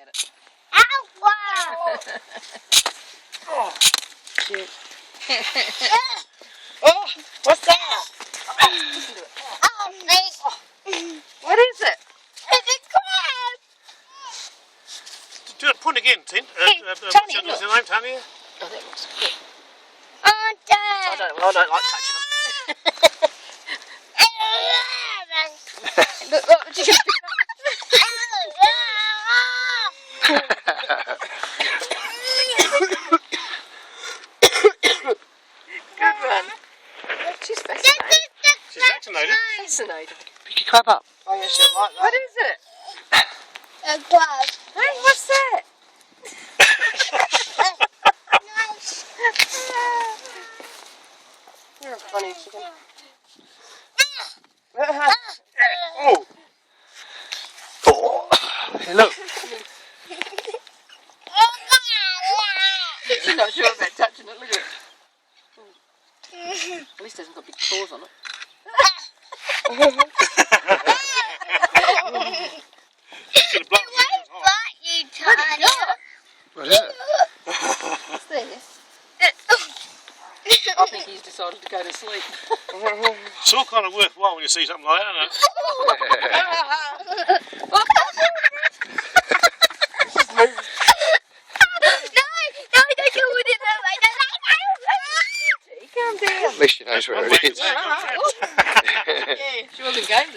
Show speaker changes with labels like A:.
A: at it.
B: Ow! Wow!
A: Oh, cute.
B: Oh,
A: What's that? Oh, listen to it.
B: oh, fish.
A: What is it?
B: It's a crab.
C: Do it, point again, Tint.
A: Hey,
C: what's
A: Tony,
C: your
A: look.
C: name, Tony?
A: Oh, that looks good.
B: Oh,
A: I
B: Dad.
A: don't like touching them. Look, you can pick Good one. She's fascinated.
C: She's vaccinated.
A: Fascinated.
D: Pick your crab up.
A: Oh, yeah, she'll like that. What is it?
B: A crab.
A: Hey, what's that? You're a funny chicken.
C: Oh!
D: Oh. Hey, look.
A: She's not sure about touching it. Look at it. At least it hasn't got big claws on it.
C: It's going to blow
B: What you, Tanya?
D: What is it?
A: What's this? I think he's decided to go to sleep.
C: It's all kind of worthwhile when you see something like that, isn't it?
B: No, don't do it that way.
A: Calm down.
D: At least she knows where it is.
A: Yeah, she wasn't game